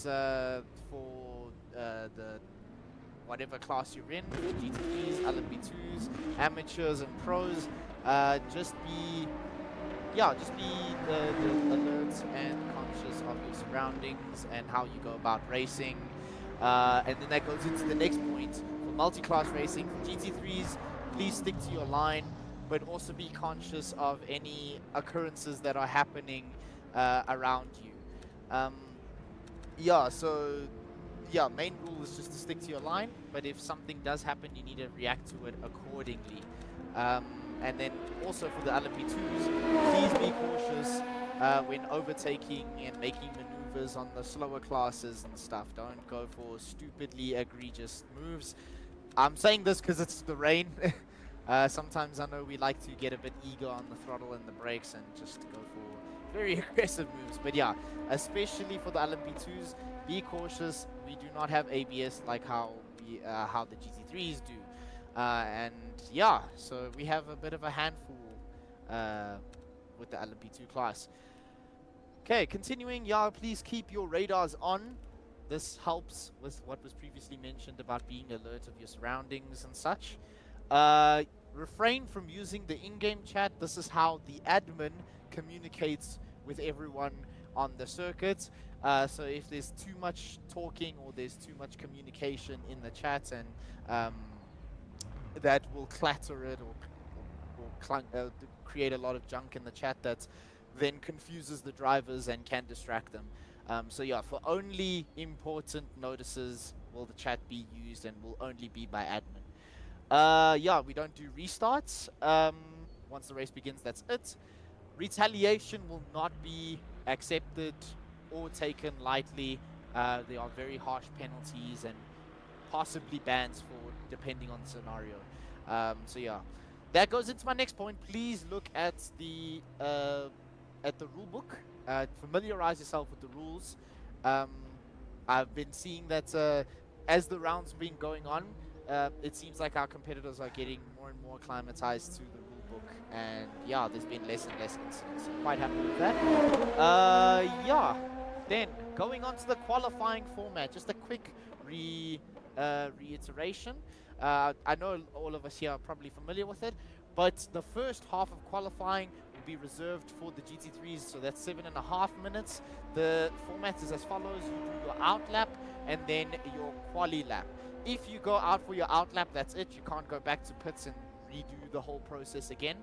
that's for the whatever class you're in, GT3s, LMP2s, amateurs and pros. Just be alert and conscious of your surroundings and how you go about racing. And then that goes into the next point. For multi-class racing, for GT3s, please stick to your line, but also be conscious of any occurrences that are happening around you. Main rule is just to stick to your line, but if something does happen, you need to react to it accordingly. And then also for the LMP2s, please be cautious when overtaking and making maneuvers on the slower classes and stuff. Don't go for stupidly egregious moves. I'm saying this because it's the rain. Sometimes I know we like to get a bit eager on the throttle and the brakes and just go for very aggressive moves. But yeah, especially for the LMP2s, be cautious. We do not have ABS like how the GT3s do. And yeah, so we have a bit of a handful with the LMP2 class. Okay, continuing, yeah, please keep your radars on. This helps with what was previously mentioned about being alert of your surroundings and such. Refrain from using the in-game chat. This is how the admin communicates with everyone on the circuit. So if there's too much talking or there's too much communication in the chat, and that will clatter it or create a lot of junk in the chat that then confuses the drivers and can distract them. So yeah, for only important notices will the chat be used and will only be by admin. Yeah, we don't do restarts. Once the race begins, that's it. Retaliation will not be accepted or taken lightly. There are very harsh penalties and possibly bans for depending on the scenario. So yeah, that goes into my next point. Please look at the rule book. Familiarize yourself with the rules. I've been seeing that as the rounds been going on, it seems like our competitors are getting more and more acclimatized to the rule book, and yeah, there's been less and less incidents. So quite happy with that. Yeah, then going on to the qualifying format, just a quick reiteration. I know all of us here are probably familiar with it, but the first half of qualifying will be reserved for the GT3s, so that's 7.5 minutes. The format is as follows: you do your out lap and then your quali lap. If you go out for your out lap, that's it. You can't go back to pits and redo the whole process again.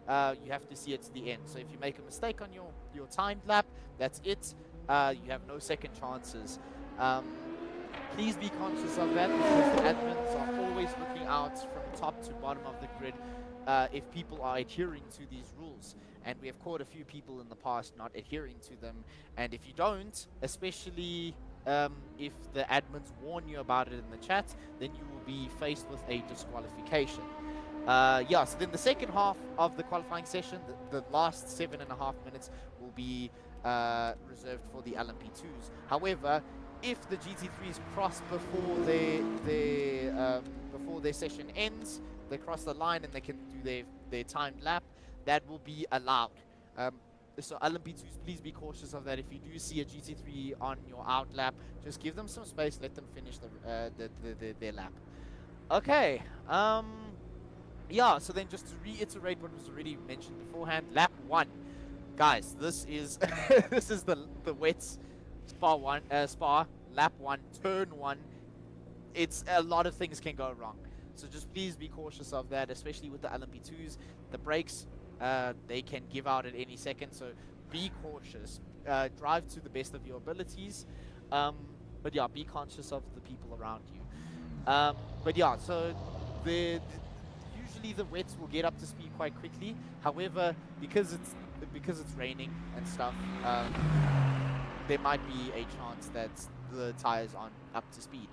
You have to see it to the end. So if you make a mistake on your timed lap, that's it. You have no second chances. Please be conscious of that, because the admins are always looking out from top to bottom of the grid if people are adhering to these rules. And we have caught a few people in the past not adhering to them. And if you don't, especially if the admins warn you about it in the chat, then you will be faced with a disqualification. Yeah, so then the second half of the qualifying session, the last 7.5 minutes, will be reserved for the LMP2s. However, if the GT3s cross before their session ends, they cross the line and they can do their timed lap, that will be allowed. So LMP2s, please be cautious of that. If you do see a GT3 on your out lap, just give them some space, let them finish their lap. Okay. Yeah, so then just to reiterate what was already mentioned beforehand, lap 1. Guys, this is this is the wet Spa lap 1, turn 1. It's a lot of things can go wrong. So just please be cautious of that, especially with the LMP2s. The brakes, they can give out at any second, so be cautious. Drive to the best of your abilities. But yeah, be conscious of the people around you. But yeah, so usually the wets will get up to speed quite quickly. However, because it's raining and stuff, there might be a chance that the tires aren't up to speed,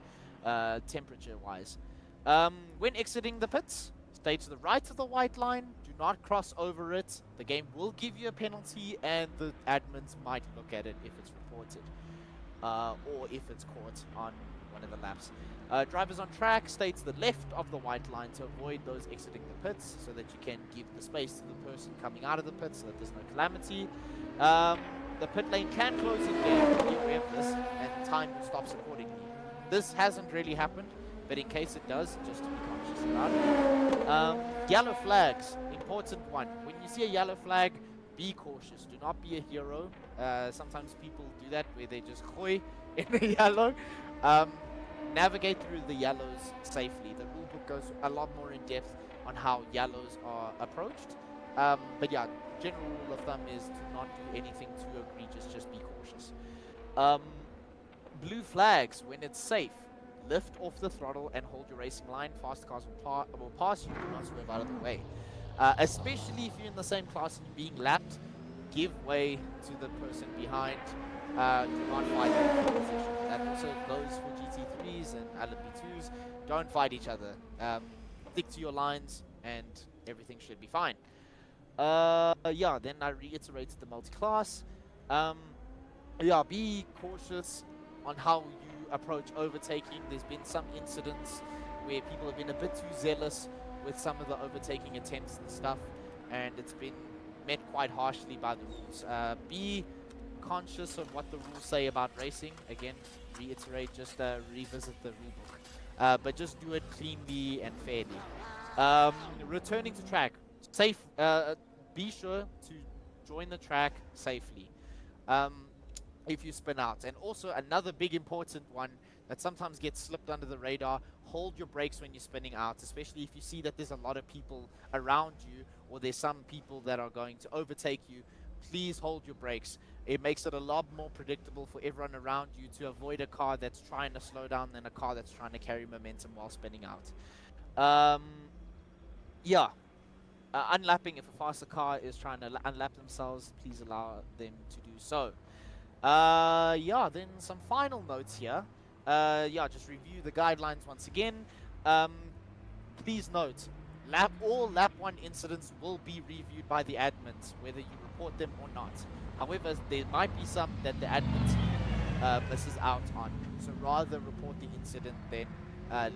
temperature-wise. When exiting the pits, stay to the right of the white line. Do not cross over it. The game will give you a penalty, and the admins might look at it if it's reported, or if it's caught on one of the laps. Drivers on track, stay to the left of the white line to avoid those exiting the pits, so that you can give the space to the person coming out of the pits so that there's no calamity. the pit lane can close in game, be aware of this, and time will stop accordingly. This hasn't really happened, but in case it does, just to be conscious about it. Yellow flags, important one. When you see a yellow flag, be cautious. Do not be a hero. Sometimes people do that where they just hoy in the yellow. Navigate through the yellows safely. The rulebook goes a lot more in depth on how yellows are approached. But yeah, general rule of thumb is to not do anything too egregious, just be cautious. Blue flags, when it's safe, lift off the throttle and hold your racing line. Fast cars will pass you, do not swerve out of the way. Especially if you're in the same class and you're being lapped, give way to the person behind. Do not fight for position. That also goes for GT3s and LMU2s. Don't fight each other. Stick to your lines and everything should be fine. Yeah, then I reiterated the multi-class. Yeah, be cautious on how you approach overtaking. There's been some incidents where people have been a bit too zealous with some of the overtaking attempts and stuff, and it's been met quite harshly by the rules. Be conscious of what the rules say about racing. Again, reiterate, just revisit the rulebook. But just do it cleanly and fairly. Returning to track, safe. Be sure to join the track safely if you spin out. And also another big important one that sometimes gets slipped under the radar, hold your brakes when you're spinning out, especially if you see that there's a lot of people around you or there's some people that are going to overtake you. Please hold your brakes. It makes it a lot more predictable for everyone around you to avoid a car that's trying to slow down than a car that's trying to carry momentum while spinning out. Yeah. Unlapping, if a faster car is trying to unlap themselves, please allow them to do so. Yeah, then some final notes here. Yeah, just review the guidelines once again. Please note, all lap 1 incidents will be reviewed by the admins, whether you report them or not. However, there might be some that the admin team misses out on. So rather report the incident than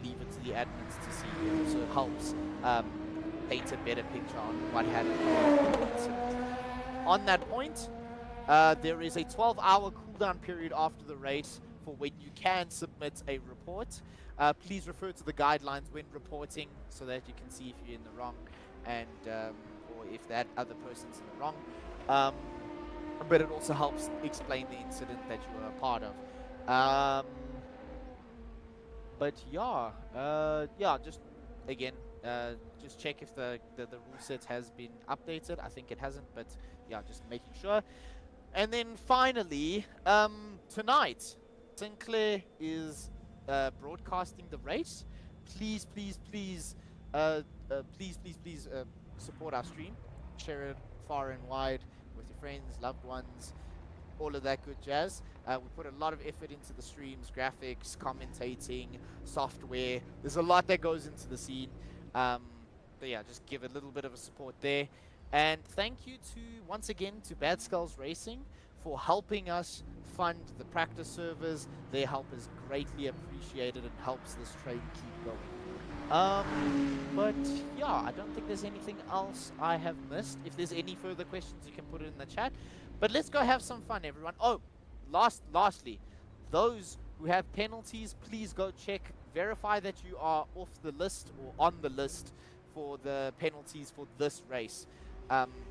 leave it to the admins to see. It also helps paint a better picture on what happened in the incident. On that point, there is a 12-hour cooldown period after the race for when you can submit a report. Please refer to the guidelines when reporting so that you can see if you're in the wrong and or if that other person's in the wrong. But it also helps explain the incident that you were a part of. But yeah, yeah, just again, just check if the rule set has been updated. I think it hasn't, but yeah, just making sure. And then finally, tonight, Sinclair is broadcasting the race. Please, please, please, please support our stream. Share it far and wide with your friends, loved ones, all of that good jazz. We put a lot of effort into the streams, graphics, commentating, software. There's a lot that goes into the scene. But yeah, just give a little bit of a support there. And thank you once again to Bad Skulls Racing for helping us fund the practice servers. Their help is greatly appreciated and helps this train keep going. But yeah, I don't think there's anything else I have missed. If there's any further questions, you can put it in the chat. But let's go have some fun, everyone. Oh, lastly, those who have penalties, please go check, verify that you are off the list or on the list for the penalties for this race.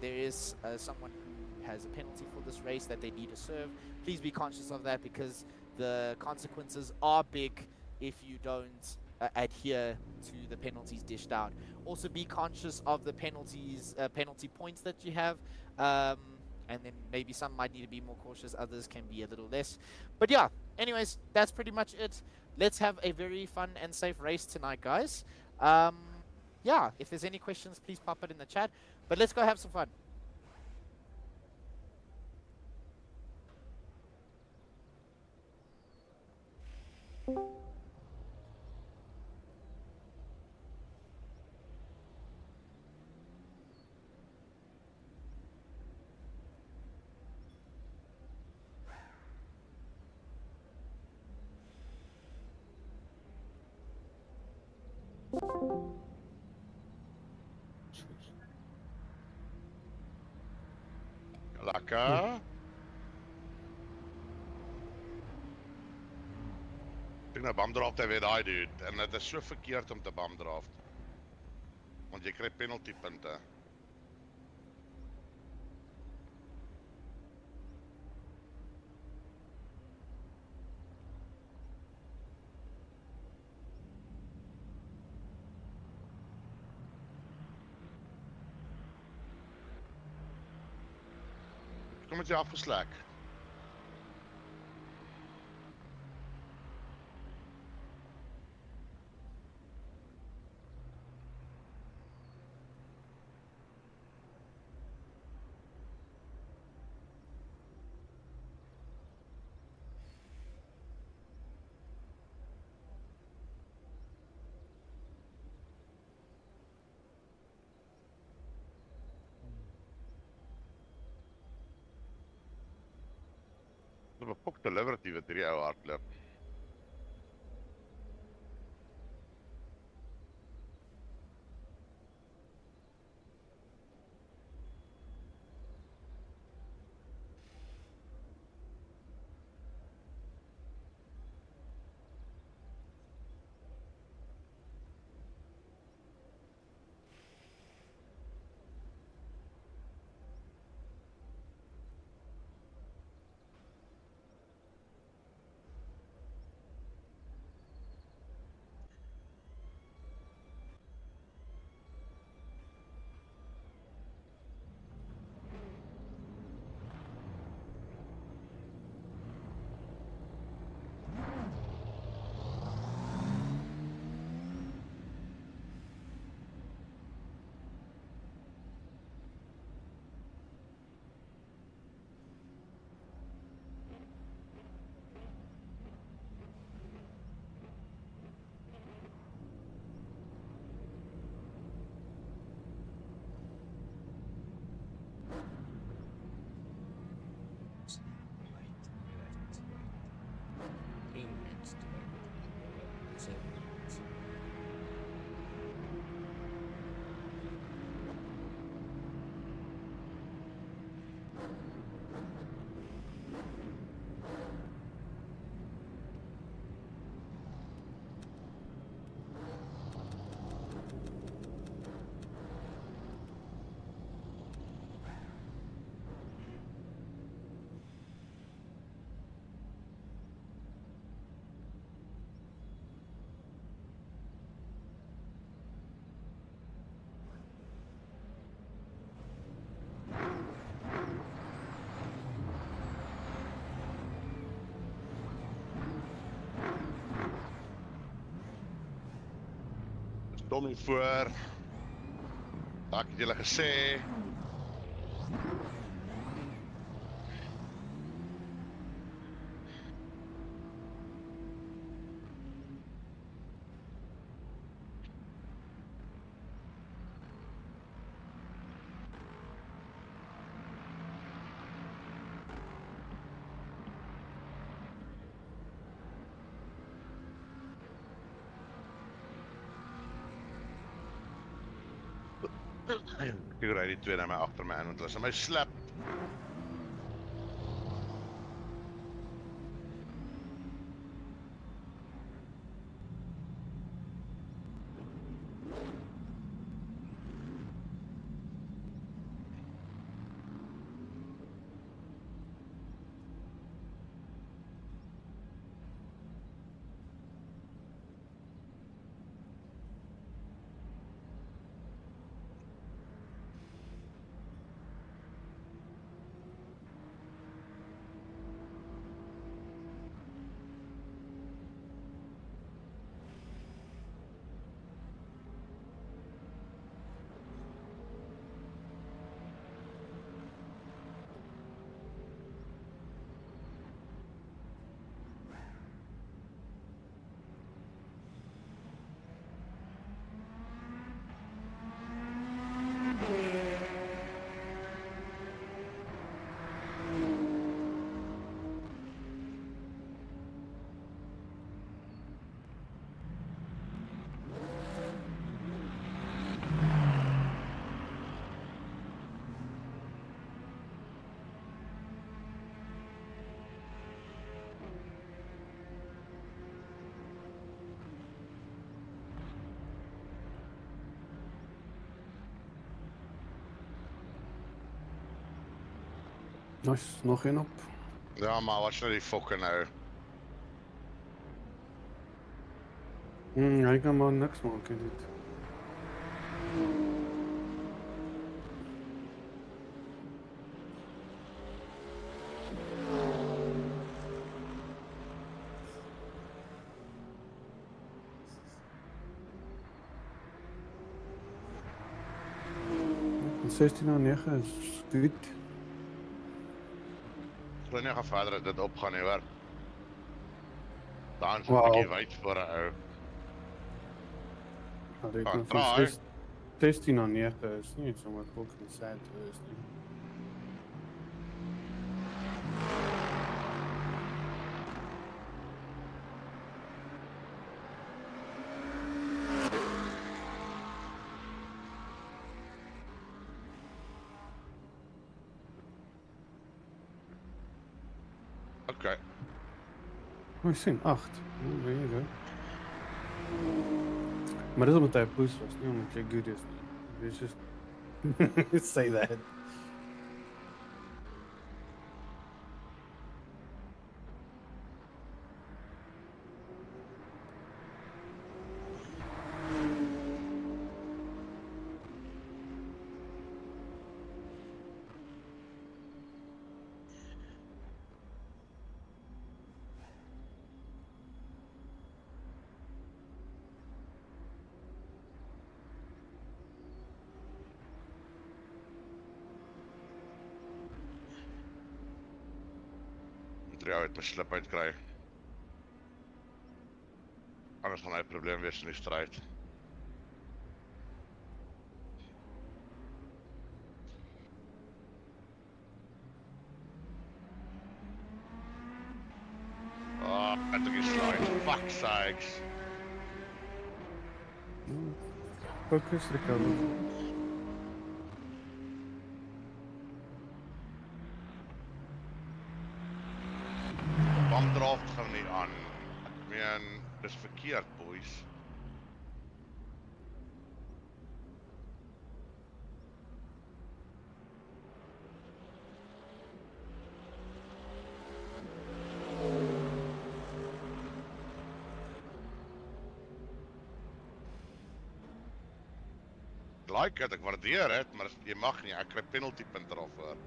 There is someone who has a penalty for this race that they need to serve. Please be conscious of that because the consequences are big if you don't adhere to the penalties dished out. Also be conscious of the penalty points that you have. And then maybe some might need to be more cautious, others can be a little less. But yeah, anyways, that's pretty much it. Let's have a very fun and safe race tonight, guys. Yeah, if there's any questions, please pop it in the chat. But let's go have some fun. Laka. Ek nou bamdraft hy weet daai dude en dit is so verkeerd om te bamdraft. Want jy kry penalty punte. Kom met jy afgeslek. Dit is 'n pok delivery wat hierdie ou hardloop. Tommy voor. Daak het julle gesê. Ek ry die twee na my agter my in want hulle is in my slap. Nice, nog één op. Ja, maar wat is nou die fokken nou? Hij kan maar niks maken dit. Ja, 16:09 is goed. Ik wil niet gaan verder dat dit opgaan nie hoor. Daar is 'n Wow. bietjie wyd voor 'n ou. Ja, dit Gaan van try. 16:09 is nie sommer fucking sad is nie. Okay. Ik sien 8. There you go. Maar dis omdat hy 'n boost was, nie omdat jy good is nie. Let's just say that. Moet jy uit my slip uitkry. Anders gaan hy 'n probleem wees in die stryd. Oh, ek dink hy slide. Fuck sakes. Focus recover. Bamdraft gaan nie aan. Ek meen, dis verkeerd, boys. Like het, ek waardeer het, maar jy mag nie, ek kry penalty punte daarvoor.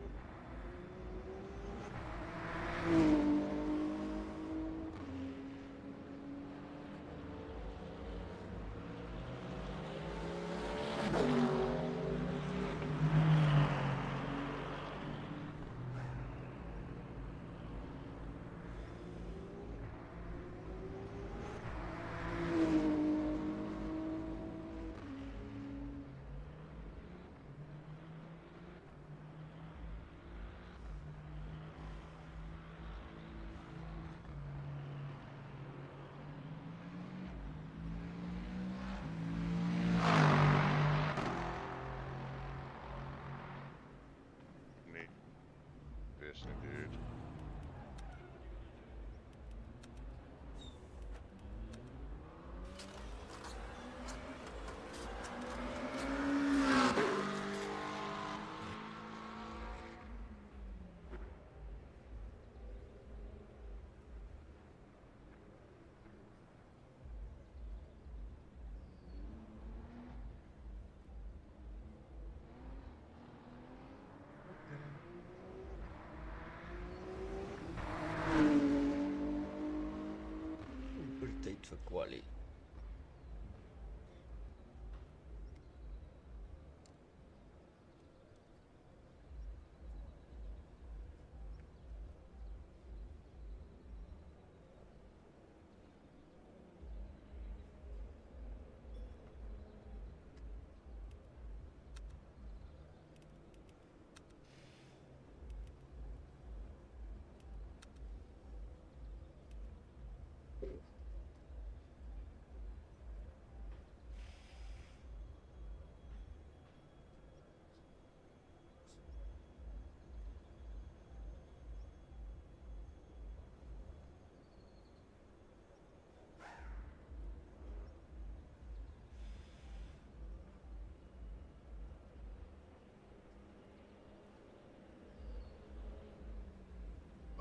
Nee. Wees nie, dude. Tyd vir kwalie.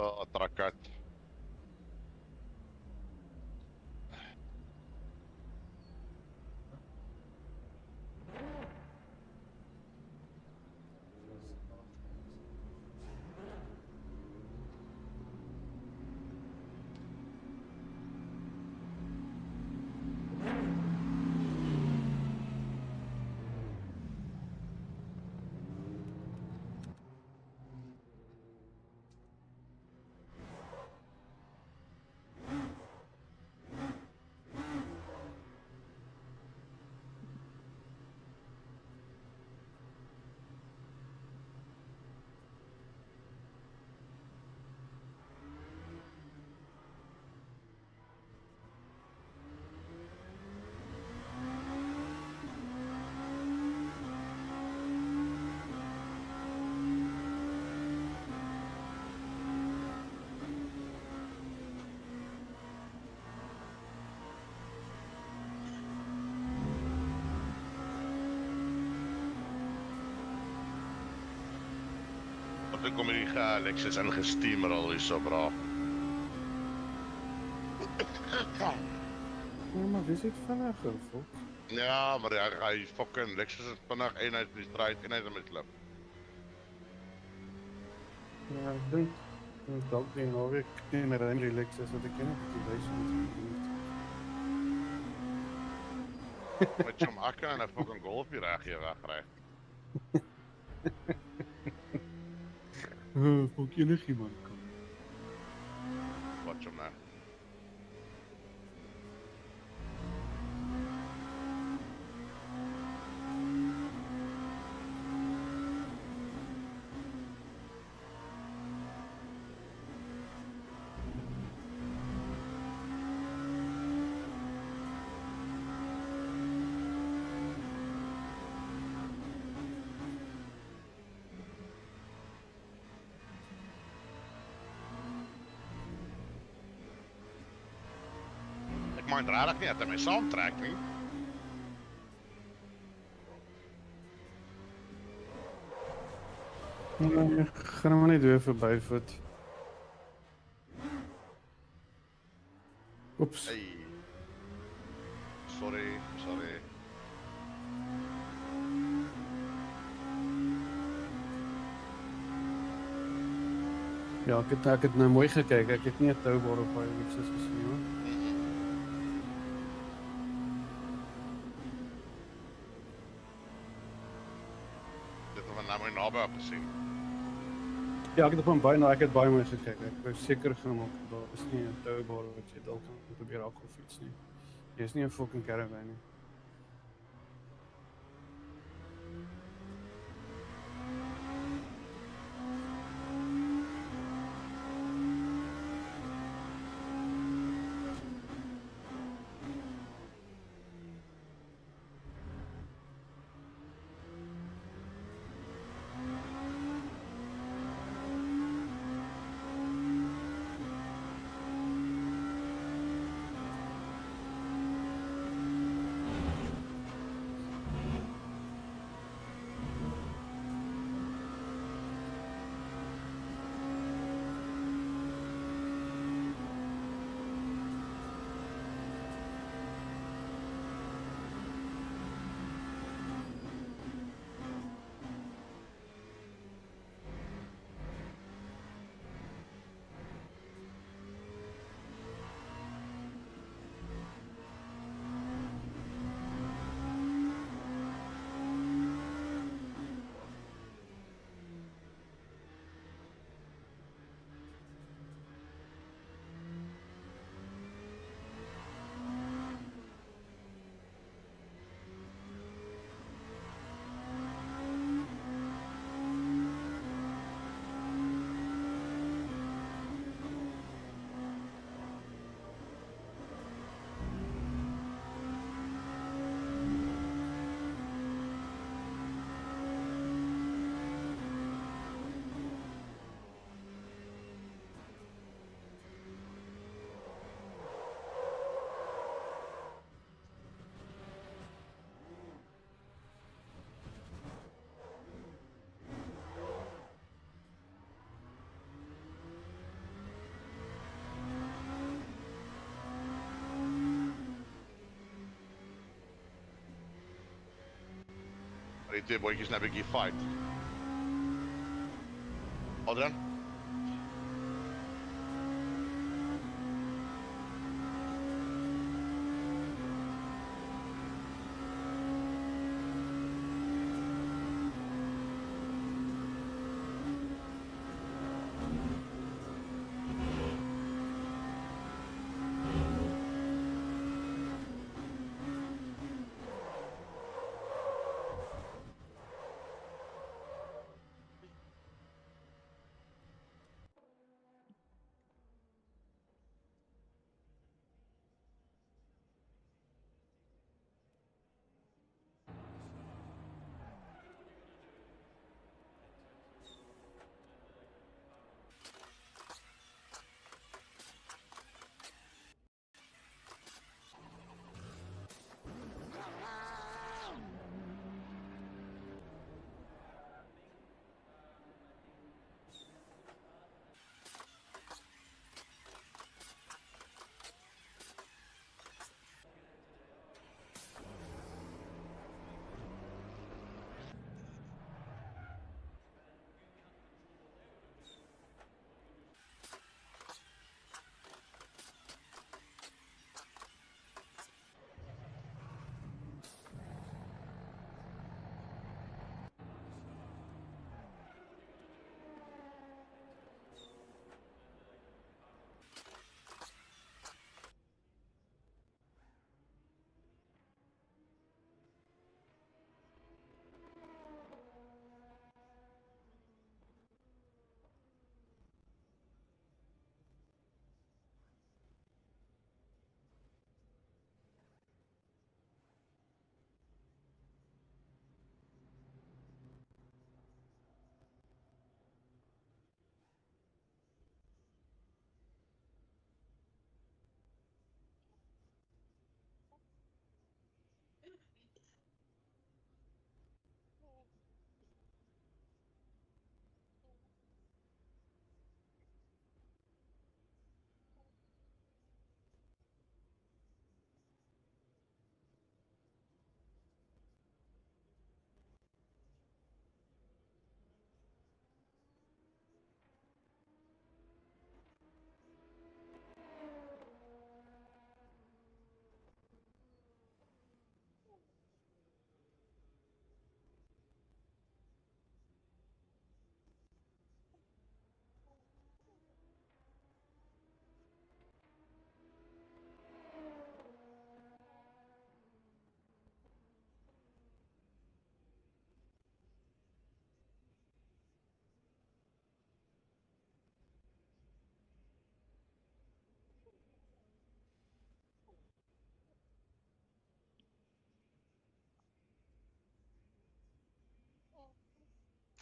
Oh, trakkat. Wat kom hierdie Lexus ingesteamroll hierso, bra. Ja, maar wie zit vinniger, volk? Ja, maar hy fucking Lexus is vinnig en hy is straight en hy is met klip. Ja, ik denk dat die naweek in een ruim relax is, dat ik ken dat die wijze moet doen. Met jou makke en 'n fucking golf hier reg hier wegry. Volk enigiemand kan. Wat jou nou. Ek mind regtig nie dat hy my saamtrek nie. Nee, gaan hem maar niet weer voorbij voet. Oeps. Hey. Sorry. Ja, ek het nou mooi gekeken. Ek het nie 'n toubare of baie iets soos gesien hoor. Dit het my nou mooi naby op gesien. Ja, ek het op hom baie ek het baie mooi gekyk. Ek wou seker gemaak daar is nie 'n toubare wat jy dalk kan probeer raak of iets nie. Jy's nie 'n fucking caravan nie. die twee bootjies nou 'n bietjie fight. Adrian?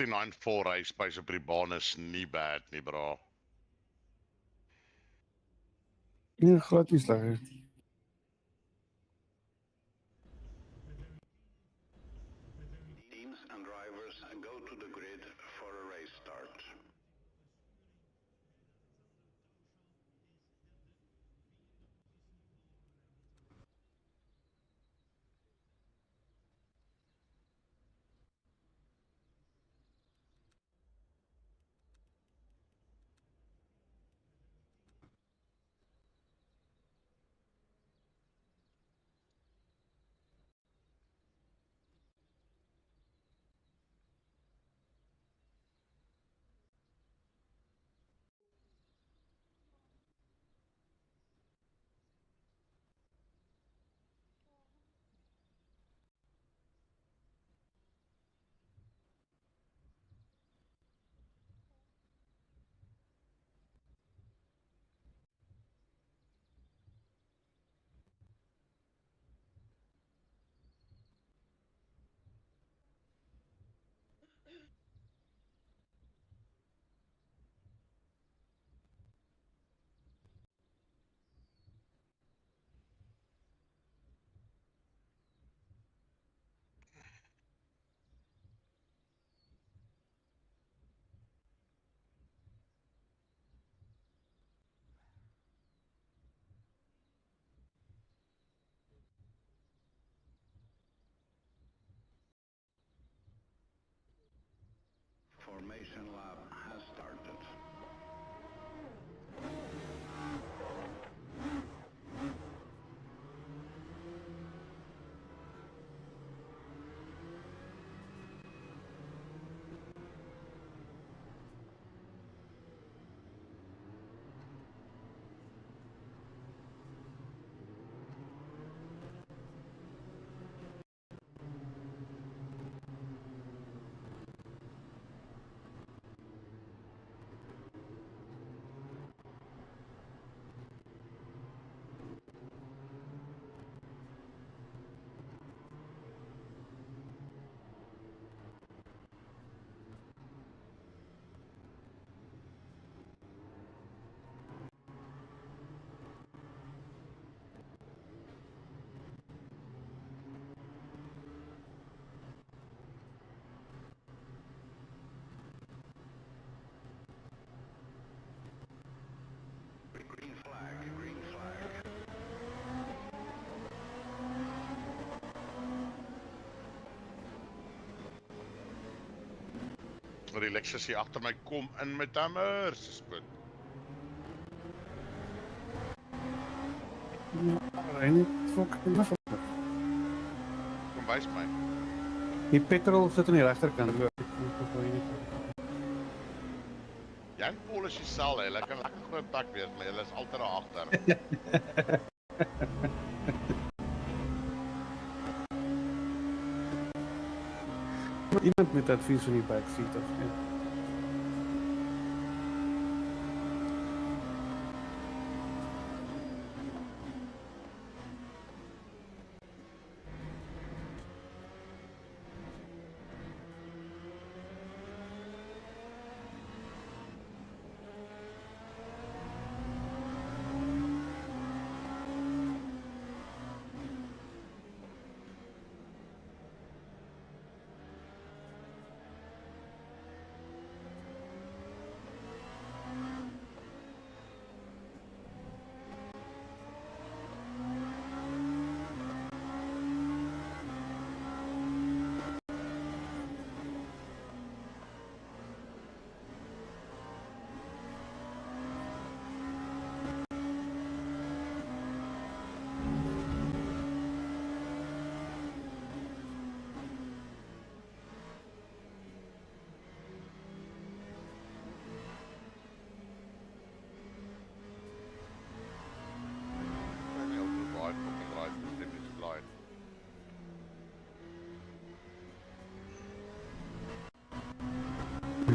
Die 9-4 race pace op die baan is nie bad nie, bra. Nee, glad nie sleg nie. Teams and drivers go to the grid for a race start. simulation lab has started. Green flag, green flag. Relax as jy agter my kom in met hammer, se spoed. Ry net fucking af. Kom wys my. Die petrol sit aan die regterkant. Jy en Paul is dieselfde, hulle kan lekker groot pak wees, maar hulle is altyd daar agter. Iemand met advies van die backseat of nie.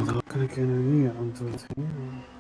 Daar kan ik je nou niet antwoorden.